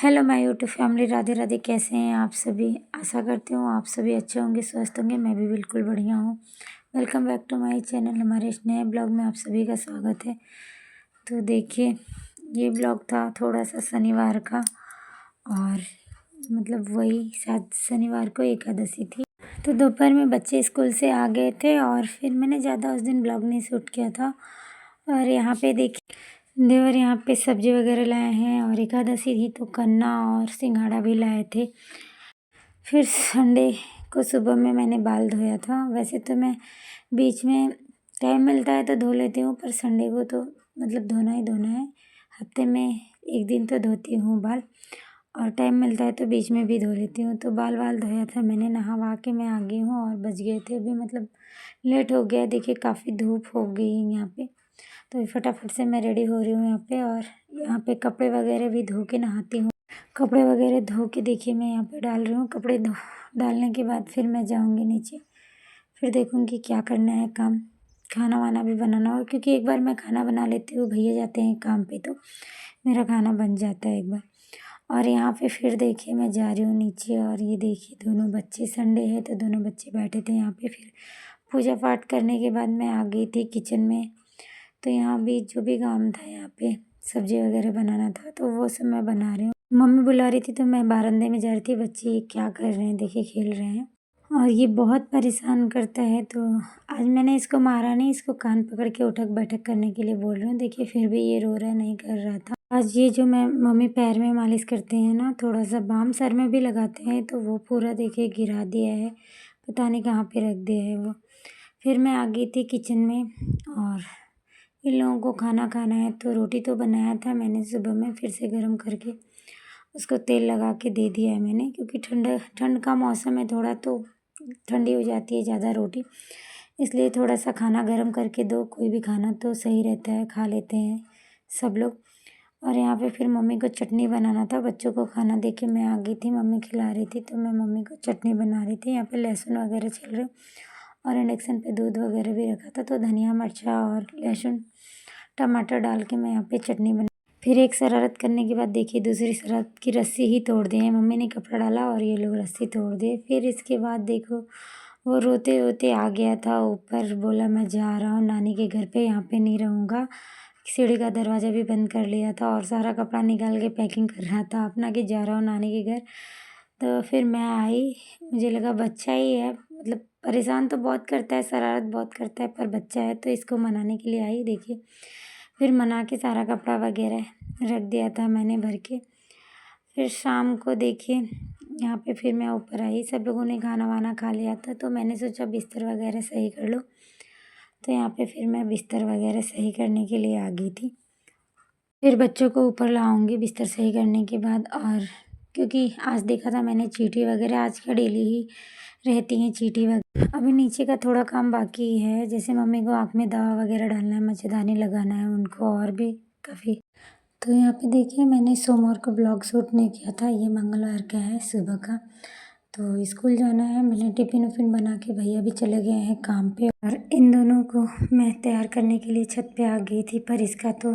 Hello my YouTube family, Radhe Radhe. कैसे हैं आप सभी? आशा करती हूँ आप सभी अच्छे होंगे, स्वस्थ होंगे। मैं भी बिल्कुल बढ़िया हूँ। Welcome back to my channel. हमारे इस नए ब्लॉग में आप सभी का स्वागत है। तो देखिए, ये ब्लॉग था थोड़ा सा शनिवार का, और वही शायद शनिवार को एकादशी थी। तो दोपहर में बच्चे स्कूल से आ गए थे और फिर मैंने ज़्यादा उस दिन ब्लॉग नहीं शूट किया था। और यहाँ पे देखिए, देवर यहाँ पे सब्जी वगैरह लाए हैं, और एकादशी थी तो कन्ना और सिंघाड़ा भी लाए थे। फिर संडे को सुबह में मैंने बाल धोया था। वैसे तो मैं बीच में टाइम मिलता है तो धो लेती हूँ, पर संडे को तो धोना ही धोना है। हफ्ते में एक दिन तो धोती हूँ बाल, और टाइम मिलता है तो बीच में भी धो लेती हूँ। तो बाल धोया था मैंने, नहा वहा के मैं आ गई हूँ, और बज गए थे अभी लेट हो गया। देखिए काफ़ी धूप हो गई यहाँ पे, तो फटाफट से मैं रेडी हो रही हूँ यहाँ पे। और यहाँ पे कपड़े वगैरह भी धो के नहाती हूँ। कपड़े वगैरह धो के देखिए मैं यहाँ पे डाल रही हूँ। कपड़े डालने के बाद फिर मैं जाऊँगी नीचे, फिर देखूँगी क्या करना है काम। खाना वाना भी बनाना हो, क्योंकि एक बार मैं खाना बना लेती हूँ, भैया जाते हैं काम पे तो मेरा खाना बन जाता है एक बार। और यहाँ पे फिर देखिए मैं जा रही हूँ नीचे, और ये देखिए दोनों बच्चे, संडे है तो दोनों बच्चे बैठे थे यहाँ पे। फिर पूजा पाठ करने के बाद मैं आ गई थी किचन में। तो यहाँ भी जो भी काम था, यहाँ पे सब्जी वगैरह बनाना था, तो वो सब मैं बना रही हूँ। मम्मी बुला रही थी तो मैं बारांदे में जा रही थी। बच्चे ये क्या कर रहे हैं, देखिए खेल रहे हैं, और ये बहुत परेशान करता है। तो आज मैंने इसको मारा नहीं, इसको कान पकड़ के उठक बैठक करने के लिए बोल रही हूँ। देखिए फिर भी ये रो रहा है, नहीं कर रहा था। आज ये जो मैं मम्मी पैर में मालिश करते हैं ना, थोड़ा सा बाम सर में भी लगाते हैं, तो वो पूरा देखिए गिरा दिया है, पता नहीं कहाँ पे रख दिया है वो। फिर मैं आ गई थी किचन में, और इन लोगों को खाना खाना है। तो रोटी तो बनाया था मैंने सुबह में, फिर से गर्म करके उसको तेल लगा के दे दिया है मैंने, क्योंकि ठंड का मौसम है, थोड़ा तो ठंडी हो जाती है ज़्यादा रोटी, इसलिए थोड़ा सा खाना गर्म करके दो। कोई भी खाना तो सही रहता है, खा लेते हैं सब लोग। और यहाँ पे फिर मम्मी को चटनी बनाना था। बच्चों को खाना दे के मैं आ गई थी, मम्मी खिला रही थी तो मैं मम्मी को चटनी बना रही थी। यहाँ पे लहसुन वगैरह छिल रहे, और इंडक्शन पे दूध वगैरह भी रखा था, तो धनिया मिर्चा और लहसुन टमाटर डाल के मैं यहाँ पे चटनी बना। फिर एक शरारत करने के बाद देखिए दूसरी शरारत की रस्सी ही तोड़ दी है। मम्मी ने कपड़ा डाला और ये लोग रस्सी तोड़ दिए। फिर इसके बाद देखो वो रोते रोते आ गया था ऊपर, बोला मैं जा रहा हूँ नानी के घर पे, यहाँ पे नहीं रहूँगा। सीढ़ी का दरवाज़ा भी बंद कर लिया था, और सारा कपड़ा निकाल के पैकिंग कर रहा था अपना कि जा रहा हूँ नानी के घर। तो फिर मैं आई, मुझे लगा बच्चा ही है, परेशान तो बहुत करता है, शरारत बहुत करता है, पर बच्चा है तो इसको मनाने के लिए आई। देखिए फिर मना के सारा कपड़ा वगैरह रख दिया था मैंने भर के। फिर शाम को देखिए यहाँ पे फिर मैं ऊपर आई, सब लोगों ने खाना वाना खा लिया था, तो मैंने सोचा बिस्तर वगैरह सही कर लो। तो यहाँ पे फिर मैं बिस्तर वगैरह सही करने के लिए आ गई थी। फिर बच्चों को ऊपर लाऊंगी बिस्तर सही करने के बाद। और क्योंकि आज देखा था मैंने चींटी वगैरह, आज का डेली ही रहती हैं चींटी वगैरह। अभी नीचे का थोड़ा काम बाकी है, जैसे मम्मी को आँख में दवा वगैरह डालना है, मच्छरदानी लगाना है उनको, और भी काफ़ी। तो यहाँ पे देखिए मैंने सोमवार को ब्लॉग शूट नहीं किया था, ये मंगलवार का है सुबह का। तो स्कूल जाना है, मैंने टिफ़िन उफ़िन बना के, भैया भी चले गए हैं काम पे, और इन दोनों को मैं तैयार करने के लिए छत पे आ गई थी। पर इसका तो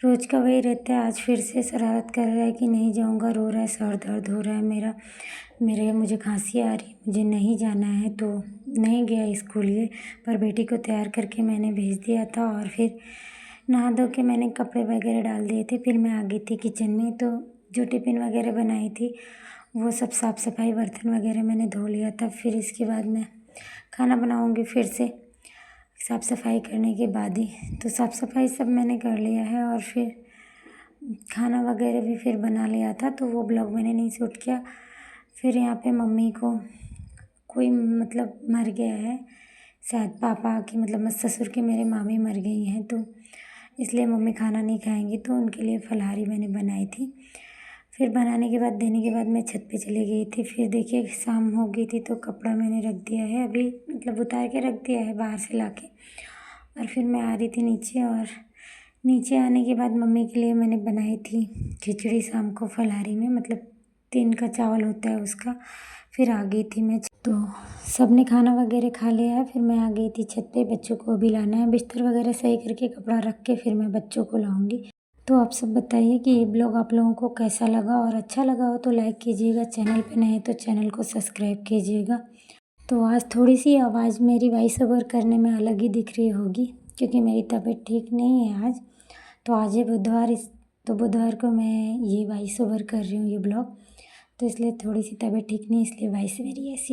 रोज़ का वही रहता है, आज फिर से शरारत कर रहा है कि नहीं जाऊँगा, रो रहा है, सर दर्द हो रहा है मुझे खांसी आ रही है, मुझे नहीं जाना है। तो नहीं गया स्कूल ये, पर बेटी को तैयार करके मैंने भेज दिया था, और फिर नहा धो के मैंने कपड़े वगैरह डाल दिए थे। फिर मैं आ गई थी किचन में, तो जो टिफ़िन वगैरह बनाई थी वो सब साफ़ सफाई, बर्तन वगैरह मैंने धो लिया था। फिर इसके बाद मैं खाना बनाऊँगी फिर से साफ़ सफाई करने के बाद ही। तो साफ़ सफाई सब मैंने कर लिया है, और फिर खाना वगैरह भी फिर बना लिया था, तो वो ब्लॉग मैंने नहीं शूट किया। फिर यहाँ पे मम्मी को कोई मर गया है, शायद पापा की ससुर की मेरे मामी मर गई हैं, तो इसलिए मम्मी खाना नहीं खाएंगी, तो उनके लिए फलाहारी मैंने बनाई थी। फिर बनाने के बाद देने के बाद मैं छत पे चली गई थी। फिर देखिए शाम हो गई थी, तो कपड़ा मैंने रख दिया है अभी, उतार के रख दिया है बाहर से लाके। और फिर मैं आ रही थी नीचे, और नीचे आने के बाद मम्मी के लिए मैंने बनाई थी खिचड़ी शाम को फलाहारी में, 3 का चावल होता है उसका। फिर आ गई थी मैं, तो सबने खाना वगैरह खा लिया है। फिर मैं आ गई थी छत पे, बच्चों को भी लाना है, बिस्तर वगैरह सही करके कपड़ा रख के फिर मैं बच्चों को लाऊंगी। तो आप सब बताइए कि ये ब्लॉग आप लोगों को कैसा लगा, और अच्छा लगा हो तो लाइक कीजिएगा, चैनल पे नए तो चैनल को सब्सक्राइब कीजिएगा। तो आज थोड़ी सी आवाज़ मेरी वॉइस ओवर करने में अलग ही दिख रही होगी, क्योंकि मेरी तबीयत ठीक नहीं है आज। तो आज है बुधवार, तो बुधवार को मैं ये वॉइस ओवर कर रही हूँ ये ब्लॉग, तो इसलिए थोड़ी सी तबीयत ठीक नहीं, इसलिए वॉइस मेरी ऐसी